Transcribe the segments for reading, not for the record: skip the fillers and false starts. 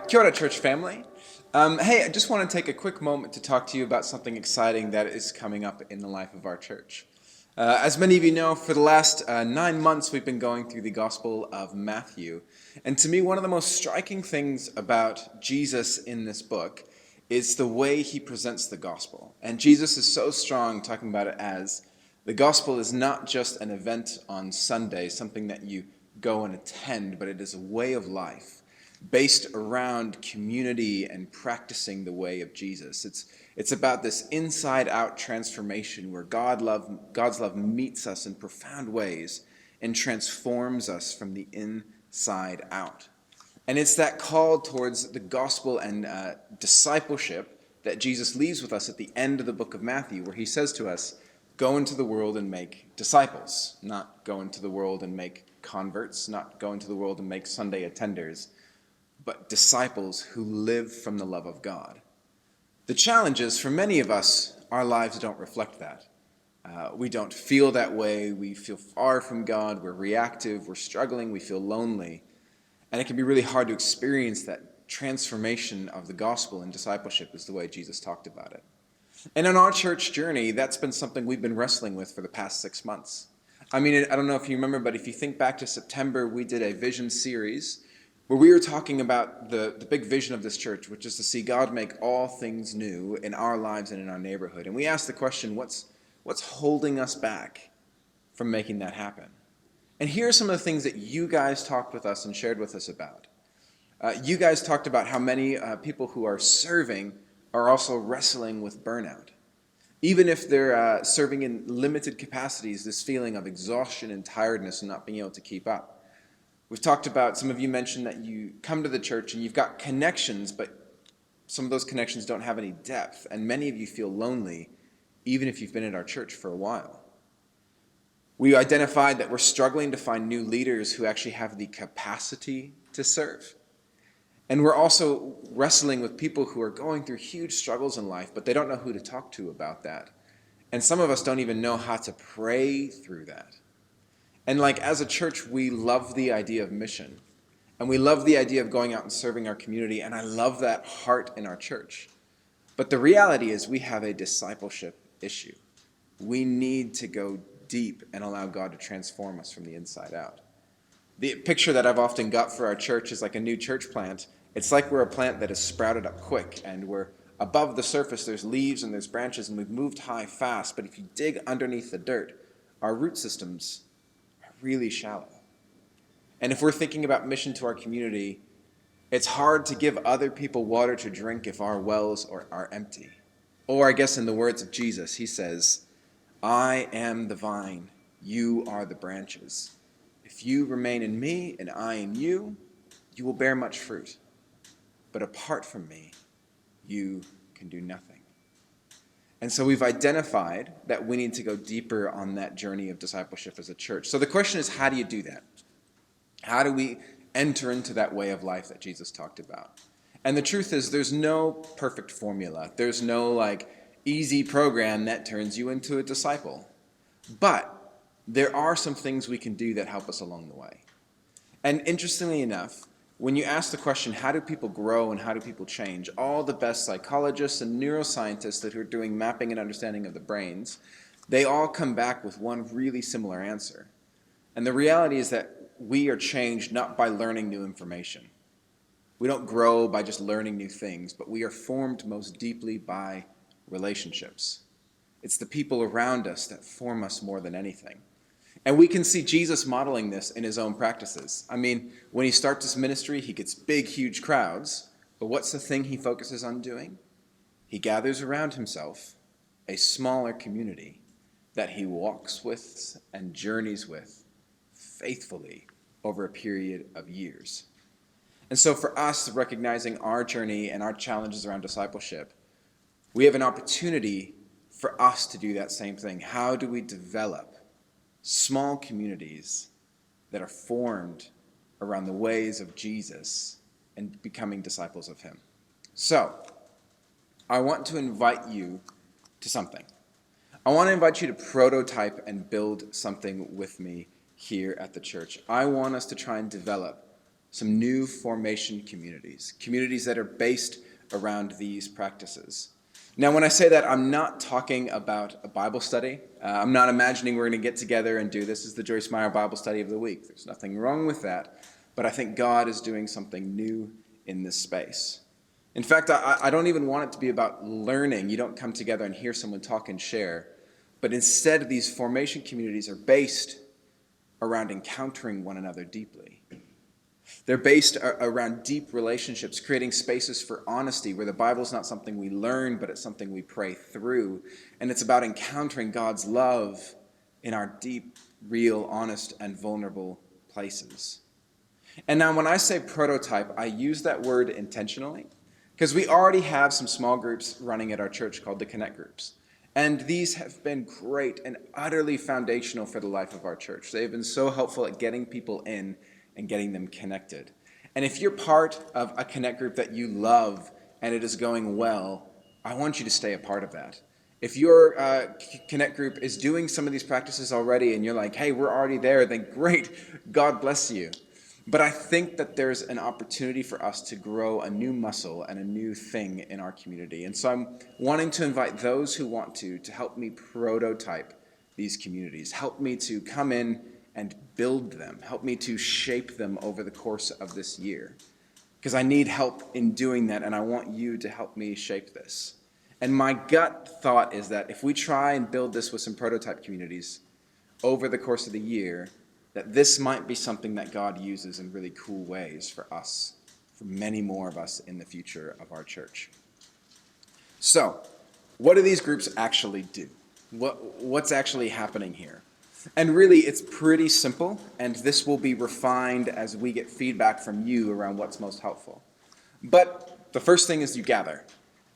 Kia ora, church family. Hey, I just want to take a quick moment to talk to you about something exciting that is coming up in the life of our church. As many of you know, for the last 9 months, we've been going through the Gospel of Matthew. And to me, one of the most striking things about Jesus in this book is the way he presents the gospel. And Jesus is so strong talking about it as the gospel is not just an event on Sunday, something that you go and attend, but it is a way of life based around community and practicing the way of Jesus. It's about this inside-out transformation where God's love meets us in profound ways and transforms us from the inside out. And it's that call towards the gospel and discipleship that Jesus leaves with us at the end of the book of Matthew, where he says to us, go into the world and make disciples, not go into the world and make converts, not go into the world and make Sunday attenders, but disciples who live from the love of God. The challenge is, for many of us, our lives don't reflect that. We don't feel that way. We feel far from God. We're reactive. We're struggling. We feel lonely. And it can be really hard to experience that transformation of the gospel and discipleship is the way Jesus talked about it. And in our church journey, that's been something we've been wrestling with for the past 6 months. I mean, I don't know if you remember, but if you think back to September, we did a vision series where we were talking about the big vision of this church, which is to see God make all things new in our lives and in our neighborhood. And we asked the question, what's holding us back from making that happen? And here are some of the things that you guys talked with us and shared with us about. You guys talked about how many people who are serving are also wrestling with burnout. Even if they're serving in limited capacities, this feeling of exhaustion and tiredness and not being able to keep up. We've talked about, some of you mentioned that you come to the church and you've got connections, but some of those connections don't have any depth, and many of you feel lonely, even if you've been at our church for a while. We identified that we're struggling to find new leaders who actually have the capacity to serve. And we're also wrestling with people who are going through huge struggles in life, but they don't know who to talk to about that. And some of us don't even know how to pray through that. And as a church, we love the idea of mission. And we love the idea of going out and serving our community. And I love that heart in our church. But the reality is we have a discipleship issue. We need to go deep and allow God to transform us from the inside out. The picture that I've often got for our church is like a new church plant. It's like we're a plant that has sprouted up quick. And we're above the surface, there's leaves and there's branches. And we've moved high fast. But if you dig underneath the dirt, our root systems really shallow. And if we're thinking about mission to our community, it's hard to give other people water to drink if our wells are empty. Or I guess in the words of Jesus, he says, I am the vine, you are the branches. If you remain in me and I in you, you will bear much fruit. But apart from me, you can do nothing. And so we've identified that we need to go deeper on that journey of discipleship as a church. So the question is, how do you do that? How do we enter into that way of life that Jesus talked about? And the truth is, there's no perfect formula. There's no easy program that turns you into a disciple. But there are some things we can do that help us along the way. And interestingly enough, when you ask the question, how do people grow and how do people change, all the best psychologists and neuroscientists that are doing mapping and understanding of the brains, they all come back with one really similar answer. And the reality is that we are changed not by learning new information. We don't grow by just learning new things, but we are formed most deeply by relationships. It's the people around us that form us more than anything. And we can see Jesus modeling this in his own practices. I mean, when he starts his ministry, he gets big, huge crowds. But what's the thing he focuses on doing? He gathers around himself a smaller community that he walks with and journeys with faithfully over a period of years. And so for us, recognizing our journey and our challenges around discipleship, we have an opportunity for us to do that same thing. How do we develop small communities that are formed around the ways of Jesus and becoming disciples of him? So, I want to invite you to something. I want to invite you to prototype and build something with me here at the church. I want us to try and develop some new formation communities, communities that are based around these practices. Now, when I say that, I'm not talking about a Bible study. I'm not imagining we're going to get together and do this as the Joyce Meyer Bible Study of the Week. There's nothing wrong with that, but I think God is doing something new in this space. In fact, I don't even want it to be about learning. You don't come together and hear someone talk and share, but instead these formation communities are based around encountering one another deeply. They're based around deep relationships, creating spaces for honesty where the Bible's not something we learn, but it's something we pray through. And it's about encountering God's love in our deep, real, honest, and vulnerable places. And now when I say prototype, I use that word intentionally because we already have some small groups running at our church called the Connect Groups. And these have been great and utterly foundational for the life of our church. They've been so helpful at getting people in and getting them connected. And if you're part of a Connect group that you love and it is going well, I want you to stay a part of that. If your Connect group is doing some of these practices already and you're like, hey, we're already there, then great, God bless you. But I think that there's an opportunity for us to grow a new muscle and a new thing in our community. And so I'm wanting to invite those who want to help me prototype these communities, help me to come in and build them, help me to shape them over the course of this year. Because I need help in doing that, and I want you to help me shape this. And my gut thought is that if we try and build this with some prototype communities over the course of the year, that this might be something that God uses in really cool ways for us, for many more of us in the future of our church. So, what do these groups actually do? What's actually happening here? And really, it's pretty simple, and this will be refined as we get feedback from you around what's most helpful. But the first thing is you gather.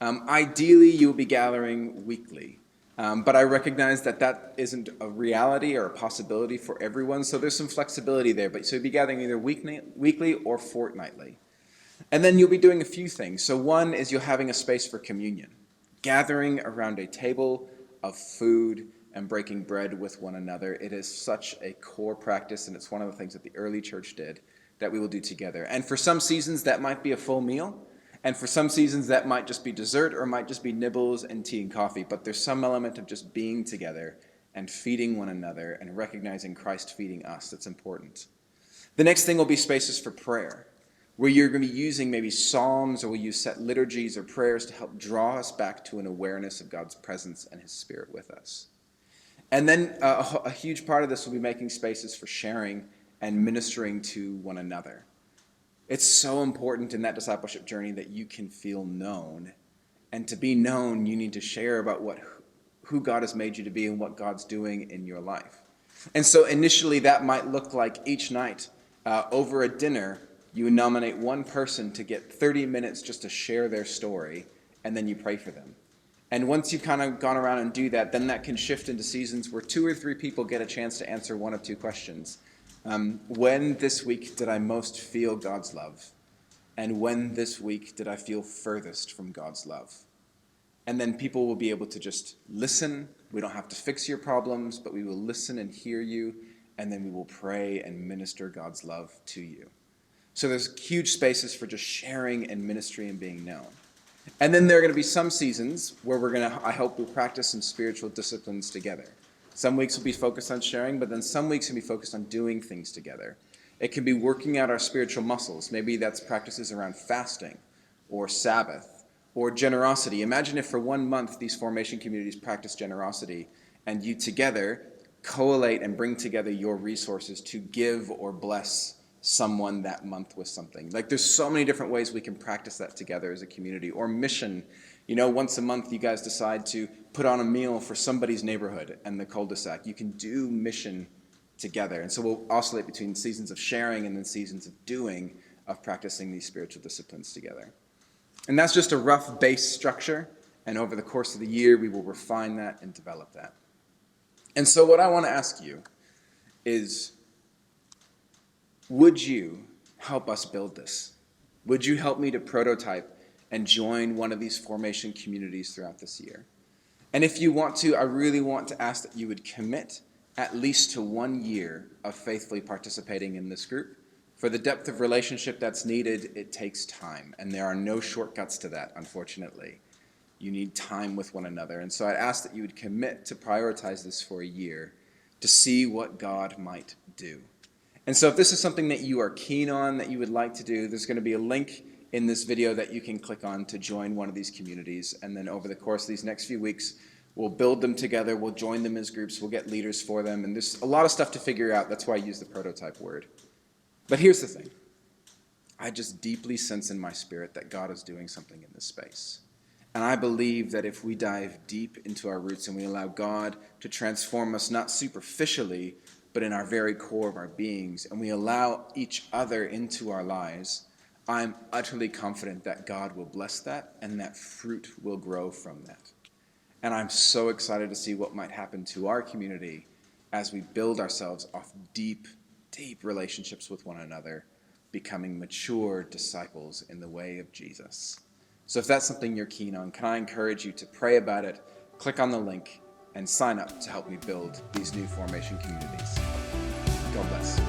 Ideally, you'll be gathering weekly, but I recognize that that isn't a reality or a possibility for everyone, so there's some flexibility there. But so you'll be gathering either weekly or fortnightly. And then you'll be doing a few things. So one is you're having a space for communion, gathering around a table of food and breaking bread with one another. It is such a core practice, and it's one of the things that the early church did that we will do together. And for some seasons, that might be a full meal. And for some seasons, that might just be dessert or might just be nibbles and tea and coffee. But there's some element of just being together and feeding one another and recognizing Christ feeding us that's important. The next thing will be spaces for prayer, where you're going to be using maybe psalms, or we'll use set liturgies or prayers to help draw us back to an awareness of God's presence and his Spirit with us. And then a huge part of this will be making spaces for sharing and ministering to one another. It's so important in that discipleship journey that you can feel known. And to be known, you need to share about who God has made you to be and what God's doing in your life. And so initially that might look like each night over a dinner, you would nominate one person to get 30 minutes just to share their story, and then you pray for them. And once you've kind of gone around and do that, then that can shift into seasons where 2 or 3 people get a chance to answer one of 2 questions. When this week did I most feel God's love? And when this week did I feel furthest from God's love? And then people will be able to just listen. We don't have to fix your problems, but we will listen and hear you, and then we will pray and minister God's love to you. So there's huge spaces for just sharing and ministry and being known. And then there are going to be some seasons where I hope we'll practice some spiritual disciplines together. Some weeks will be focused on sharing, but then some weeks will be focused on doing things together. It can be working out our spiritual muscles. Maybe that's practices around fasting or Sabbath or generosity. Imagine if for 1 month these formation communities practice generosity and you together collate and bring together your resources to give or bless someone that month with something. Like there's so many different ways we can practice that together as a community. Or mission, once a month you guys decide to put on a meal for somebody's neighborhood and the cul-de-sac. You can do mission together. And so we'll oscillate between seasons of sharing and then seasons of doing, of practicing these spiritual disciplines together. And that's just a rough base structure. And over the course of the year, we will refine that and develop that. And so what I want to ask you is, would you help us build this? Would you help me to prototype and join one of these formation communities throughout this year? And if you want to, I really want to ask that you would commit at least to 1 year of faithfully participating in this group. For the depth of relationship that's needed, it takes time, and there are no shortcuts to that, unfortunately. You need time with one another, and so I'd ask that you would commit to prioritize this for a year to see what God might do. And so if this is something that you are keen on, that you would like to do, there's going to be a link in this video that you can click on to join one of these communities. And then over the course of these next few weeks, we'll build them together, we'll join them as groups, we'll get leaders for them, and there's a lot of stuff to figure out. That's why I use the prototype word. But here's the thing. I just deeply sense in my spirit that God is doing something in this space. And I believe that if we dive deep into our roots and we allow God to transform us, not superficially, but in our very core of our beings, and we allow each other into our lives, I'm utterly confident that God will bless that and that fruit will grow from that. And I'm so excited to see what might happen to our community as we build ourselves off deep, deep relationships with one another, becoming mature disciples in the way of Jesus. So if that's something you're keen on, can I encourage you to pray about it, click on the link, and sign up to help me build these new Formation communities. God bless.